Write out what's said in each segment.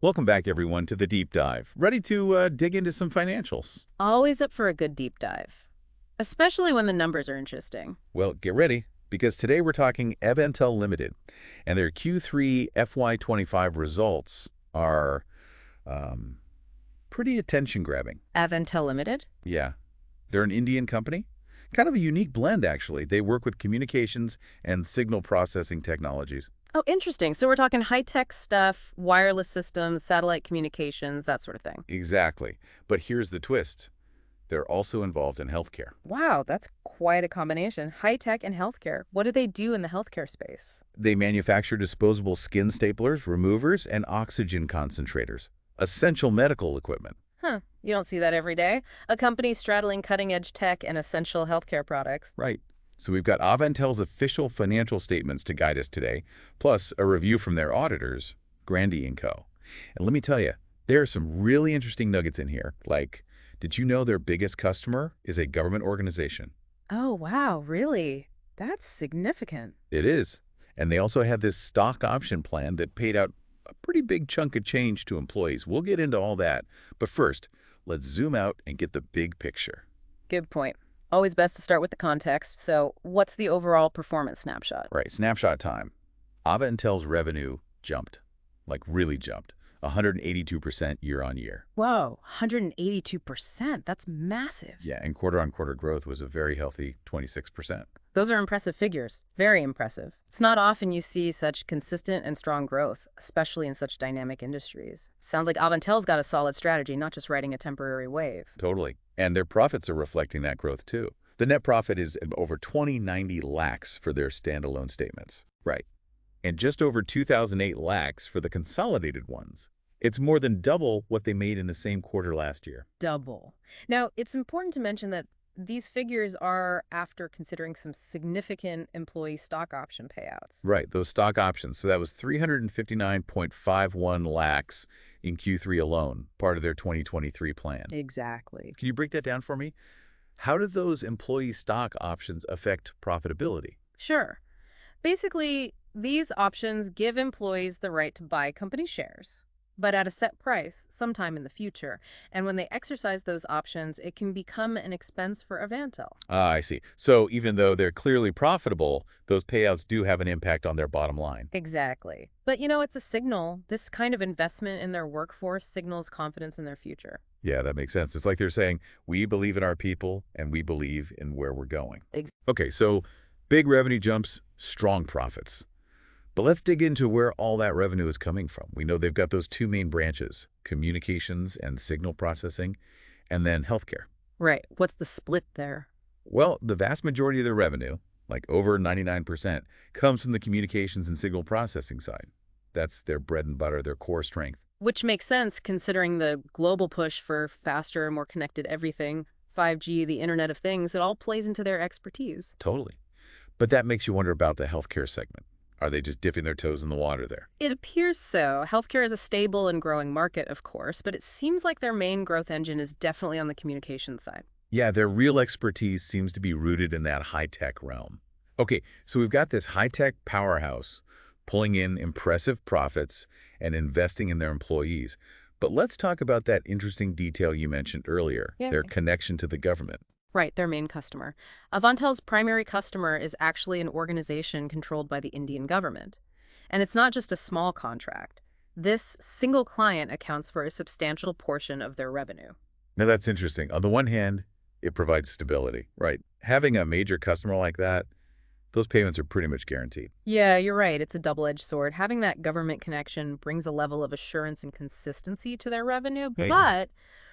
Welcome back, everyone, to the deep dive. Ready to dig into some financials? Always up for a good deep dive, especially when the numbers are interesting. Well, get ready, because today we're talking Avantel Ltd. And their Q3 FY25 results are um, pretty attention-grabbing. Avantel Limited? Yeah, they're an Indian company. Kind of a unique blend, actually. They work with communications and signal processing technologies. Oh, interesting. So we're talking high-tech stuff, wireless systems, satellite communications, that sort of thing. Exactly. But here's the twist. They're also involved in healthcare. Wow, that's quite a combination. High-tech and healthcare. What do they do in the healthcare space? They manufacture disposable skin staplers, removers, and oxygen concentrators, essential medical equipment. Huh, you don't see that every day. A company straddling cutting-edge tech and essential healthcare products. Right. So we've got Avantel's official financial statements to guide us today, plus a review from their auditors, Grandy & Co. And let me tell you, there are some really interesting nuggets in here, like, did you know their biggest customer is a government organization? Oh, wow, really? That's significant. It is. And they also have this stock option plan that paid out a pretty big chunk of change to employees. We'll get into all that. But first, let's zoom out and get the big picture. Good point. Always best to start with the context. So what's the overall performance snapshot? Right, snapshot time. Avantel's revenue jumped, like really jumped, 182% year on year. Whoa, 182%. That's massive. Yeah, and quarter-on-quarter growth was a very healthy 26%. Those are impressive figures. Very impressive. It's not often you see such consistent and strong growth, especially in such dynamic industries. Sounds like Avantel's got a solid strategy, not just riding a temporary wave. Totally. And their profits are reflecting that growth too. The net profit is over 2090 lakhs for their standalone statements. Right. And just over 2008 lakhs for the consolidated ones. It's more than double what they made in the same quarter last year. Double. Now, it's important to mention that these figures are after considering some significant employee stock option payouts. Right, those stock options. So that was 359.51 lakhs in Q3 alone, part of their 2023 plan. Exactly. Can you break that down for me? How do those employee stock options affect profitability? Sure. Basically, these options give employees the right to buy company shares, but at a set price sometime in the future. And when they exercise those options, it can become an expense for Avantel. Ah, I see. So even though they're clearly profitable, those payouts do have an impact on their bottom line. Exactly. But it's a signal. This kind of investment in their workforce signals confidence in their future. Yeah, that makes sense. It's like they're saying, we believe in our people and we believe in where we're going. Ex- Okay, so big revenue jumps, strong profits. But let's dig into where all that revenue is coming from. We know they've got those two main branches, communications and signal processing, and then healthcare. Right. What's the split there? Well, the vast majority of their revenue, like over 99%, comes from the communications and signal processing side. That's their bread and butter, their core strength. Which makes sense considering the global push for faster, more connected everything, 5G, the Internet of Things. It all plays into their expertise. Totally. But that makes you wonder about the healthcare segment. Are they just dipping their toes in the water there? It appears so. Healthcare is a stable and growing market, of course, but it seems like their main growth engine is definitely on the communications side. Yeah, their real expertise seems to be rooted in that high-tech realm. Okay, so we've got this high-tech powerhouse pulling in impressive profits and investing in their employees. But let's talk about that interesting detail you mentioned earlier, Yeah. their connection to the government. Right, their main customer. Avantel's primary customer is actually an organization controlled by the Indian government. And it's not just a small contract. This single client accounts for a substantial portion of their revenue. Now that's interesting. On the one hand, it provides stability, right? Having a major customer like that, those payments are pretty much guaranteed. Yeah, you're right. It's a double-edged sword. Having that government connection brings a level of assurance and consistency to their revenue, Right. but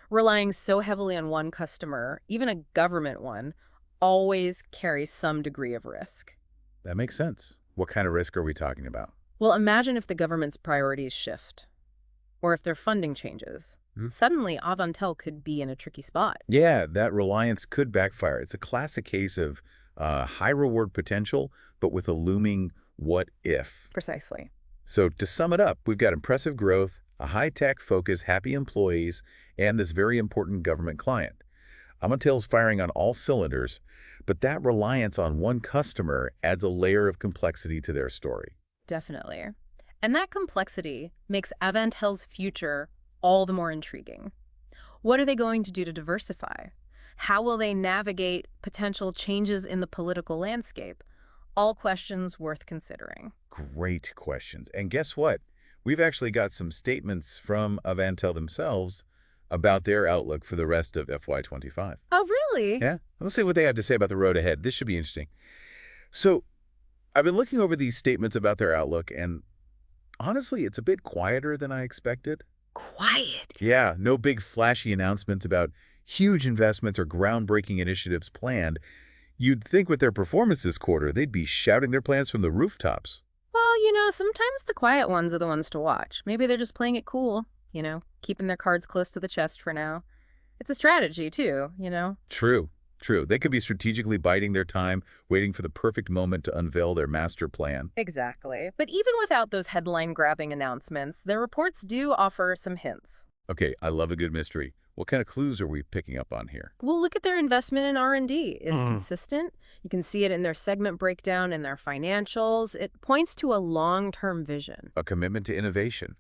relying so heavily on one customer, even a government one, always carries some degree of risk. That makes sense. What kind of risk are we talking about? Well, imagine if the government's priorities shift, or if their funding changes. Suddenly, Avantel could be in a tricky spot. Yeah, that reliance could backfire. It's a classic case of high reward potential, but with a looming what if. Precisely. So to sum it up, we've got impressive growth, a high-tech focus, happy employees, and this very important government client. Avantel's firing on all cylinders, but that reliance on one customer adds a layer of complexity to their story. Definitely. And that complexity makes Avantel's future all the more intriguing. What are they going to do to diversify? How will they navigate potential changes in the political landscape? All questions worth considering. Great questions. And guess what? We've actually got some statements from Avantel themselves about their outlook for the rest of FY25. Oh, really? Yeah, let's see what they have to say about the road ahead. This should be interesting. So I've been looking over these statements about their outlook, and honestly, it's a bit quieter than I expected. Quiet. Yeah, no big flashy announcements about huge investments or groundbreaking initiatives planned. You'd think with their performance this quarter, they'd be shouting their plans from the rooftops. Well, sometimes the quiet ones are the ones to watch. Maybe they're just playing it cool, keeping their cards close to the chest for now. It's a strategy, too. True, true. They could be strategically biding their time, waiting for the perfect moment to unveil their master plan. Exactly. But even without those headline-grabbing announcements, their reports do offer some hints. Okay, I love a good mystery. What kind of clues are we picking up on here? Well, look at their investment in R&D. It's consistent. You can see it in their segment breakdown and their financials. It points to a long-term vision. A commitment to innovation,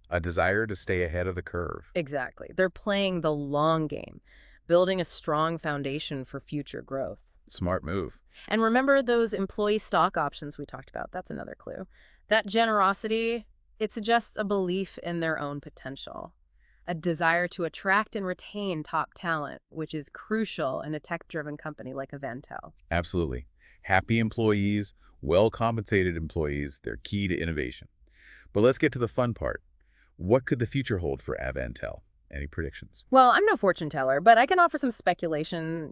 a desire to stay ahead of the curve. Exactly. They're playing the long game, building a strong foundation for future growth. Smart move. And remember those employee stock options we talked about? That's another clue. That generosity, it suggests a belief in their own potential, a desire to attract and retain top talent, which is crucial in a tech-driven company like Avantel. Absolutely. Happy employees, well-compensated employees, they're key to innovation. But let's get to the fun part. What could the future hold for Avantel? Any predictions? Well, I'm no fortune teller, but I can offer some speculation,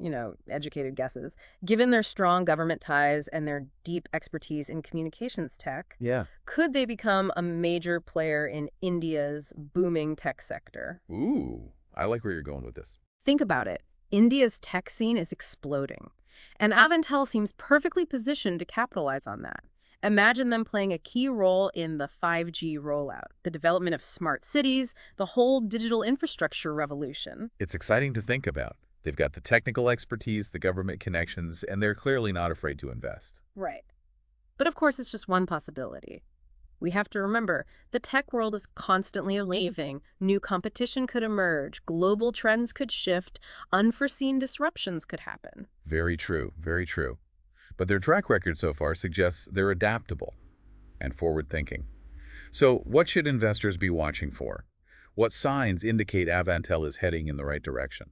educated guesses. Given their strong government ties and their deep expertise in communications tech, Yeah. could they become a major player in India's booming tech sector? Ooh, I like where you're going with this. Think about it. India's tech scene is exploding, and Avantel seems perfectly positioned to capitalize on that. Imagine them playing a key role in the 5G rollout, the development of smart cities, the whole digital infrastructure revolution. It's exciting to think about. They've got the technical expertise, the government connections, and they're clearly not afraid to invest. Right. But of course, it's just one possibility. We have to remember, the tech world is constantly evolving. New competition could emerge, global trends could shift, unforeseen disruptions could happen. Very true, very true. But their track record so far suggests they're adaptable and forward-thinking. So what should investors be watching for? What signs indicate Avantel is heading in the right direction?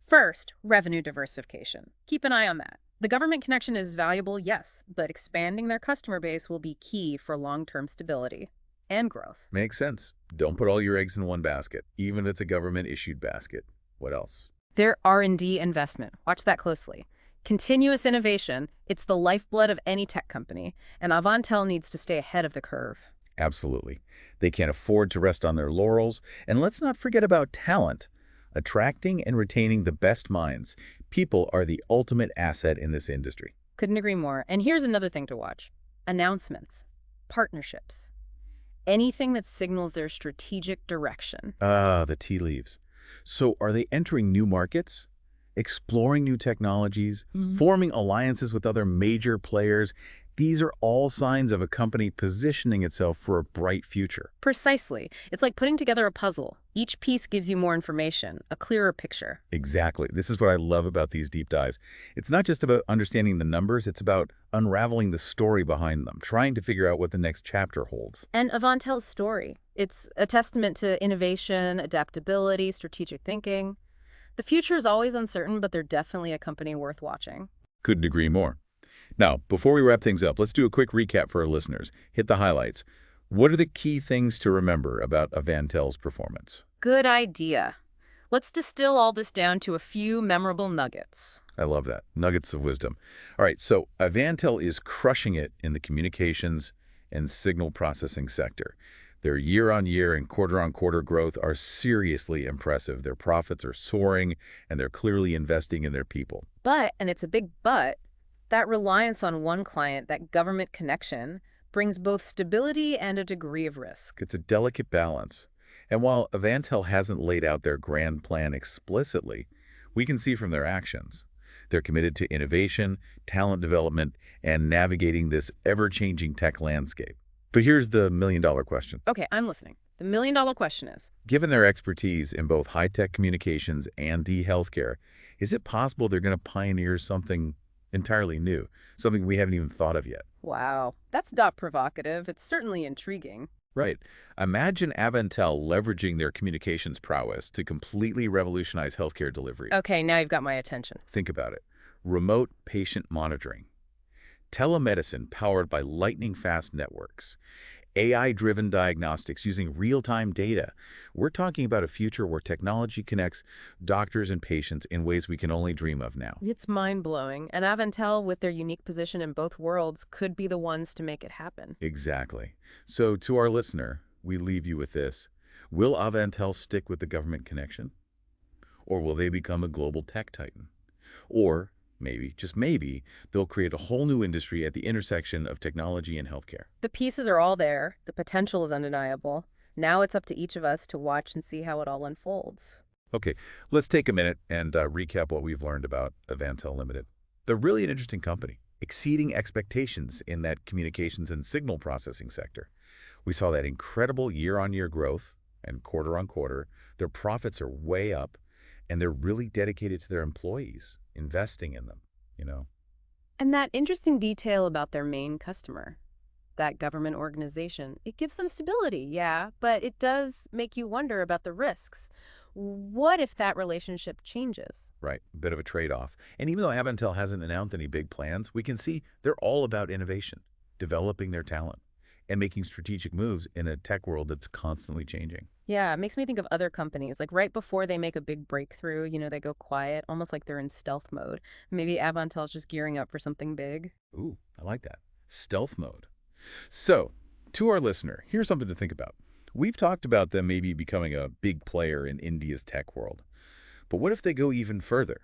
First, revenue diversification. Keep an eye on that. The government connection is valuable, yes, but expanding their customer base will be key for long-term stability and growth. Makes sense. Don't put all your eggs in one basket, even if it's a government-issued basket. What else? Their R&D investment. Watch that closely. Continuous innovation, it's the lifeblood of any tech company, and Avantel needs to stay ahead of the curve. Absolutely. They can't afford to rest on their laurels. And let's not forget about talent. Attracting and retaining the best minds. People are the ultimate asset in this industry. Couldn't agree more. And here's another thing to watch. Announcements. Partnerships. Anything that signals their strategic direction. Ah, the tea leaves. So are they entering new markets? Exploring new technologies? Forming alliances with other major players? These are all signs of a company positioning itself for a bright future. Precisely. It's like putting together a puzzle. Each piece gives you more information, a clearer picture. Exactly. This is what I love about these deep dives. It's not just about understanding the numbers, it's about unraveling the story behind them, trying to figure out what the next chapter holds. And Avantel's story. It's a testament to innovation, adaptability, strategic thinking. The future is always uncertain, but they're definitely a company worth watching. Couldn't agree more. Now, before we wrap things up, let's do a quick recap for our listeners. Hit the highlights. What are the key things to remember about Avantel's performance? Good idea. Let's distill all this down to a few memorable nuggets. I love that. Nuggets of wisdom. All right, so Avantel is crushing it in the communications and signal processing sector. Their year-on-year and quarter-on-quarter growth are seriously impressive. Their profits are soaring, and they're clearly investing in their people. But, and it's a big but, that reliance on one client, that government connection, brings both stability and a degree of risk. It's a delicate balance. And while Avantel hasn't laid out their grand plan explicitly, we can see from their actions. They're committed to innovation, talent development, and navigating this ever-changing tech landscape. But here's the million-dollar question. Okay, I'm listening. The million-dollar question is, Given their expertise in both high-tech communications and e-healthcare, is it possible they're going to pioneer something entirely new, something we haven't even thought of yet? wow, that's not provocative. It's certainly intriguing. Right. Imagine Avantel leveraging their communications prowess to completely revolutionize healthcare delivery. Okay, now you've got my attention. Think about it. Remote patient monitoring, telemedicine powered by lightning-fast networks, AI-driven diagnostics using real-time data. We're talking about a future where technology connects doctors and patients in ways we can only dream of now. It's mind-blowing, and Avantel, with their unique position in both worlds, could be the ones to make it happen. Exactly. So to our listener, we leave you with this. Will Avantel stick with the government connection? Or will they become a global tech titan? Or maybe, just maybe, they'll create a whole new industry at the intersection of technology and healthcare. The pieces are all there. The potential is undeniable. Now it's up to each of us to watch and see how it all unfolds. Okay, let's take a minute and recap what we've learned about Avantel Ltd. They're really an interesting company, exceeding expectations in that communications and signal processing sector. We saw that incredible year-on-year growth and quarter-on-quarter. Their profits are way up, and they're really dedicated to their employees, investing in them. And that interesting detail about their main customer, that government organization, it gives them stability, yeah, but it does make you wonder about the risks. What if that relationship changes? Right, a bit of a trade-off. And even though Avantel hasn't announced any big plans, we can see they're all about innovation, developing their talent, and making strategic moves in a tech world that's constantly changing. Yeah, it makes me think of other companies. Like right before they make a big breakthrough, they go quiet, almost like they're in stealth mode. Maybe Avantel's just gearing up for something big. Ooh, I like that. Stealth mode. So, to our listener, here's something to think about. We've talked about them maybe becoming a big player in India's tech world. But what if they go even further?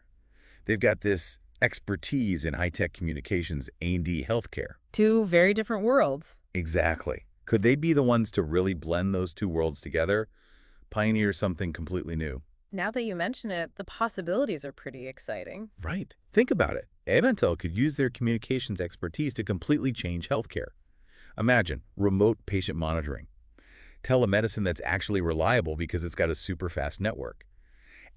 They've got this expertise in high-tech communications and healthcare. Two very different worlds. Exactly. Could they be the ones to really blend those two worlds together, pioneer something completely new? Now that you mention it, the possibilities are pretty exciting. Right. Think about it. Avantel could use their communications expertise to completely change healthcare. Imagine remote patient monitoring, telemedicine that's actually reliable because it's got a super fast network,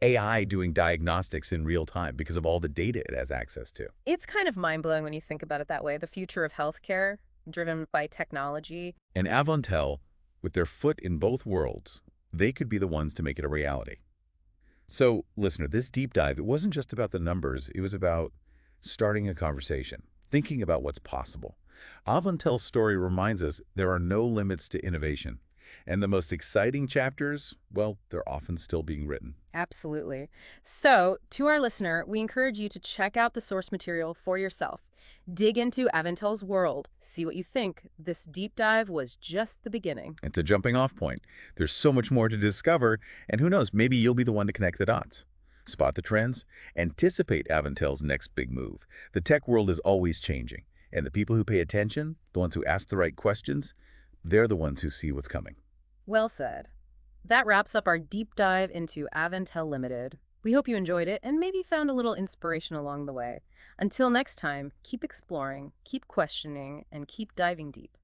AI doing diagnostics in real time because of all the data it has access to. It's kind of mind-blowing when you think about it that way. The future of healthcare, driven by technology. And Avantel, with their foot in both worlds, they could be the ones to make it a reality. So, listener, this deep dive, it wasn't just about the numbers. It was about starting a conversation, thinking about what's possible. Avantel's story reminds us there are no limits to innovation. And the most exciting chapters, well, they're often still being written. Absolutely. So, to our listener, we encourage you to check out the source material for yourself. Dig into Avantel's world. See what you think. This deep dive was just the beginning. It's a jumping off point. There's so much more to discover, and who knows, maybe you'll be the one to connect the dots. Spot the trends, anticipate Avantel's next big move. The tech world is always changing, and the people who pay attention, the ones who ask the right questions, they're the ones who see what's coming. Well said. That wraps up our deep dive into Avantel Limited. We hope you enjoyed it and maybe found a little inspiration along the way. Until next time, keep exploring, keep questioning, and keep diving deep.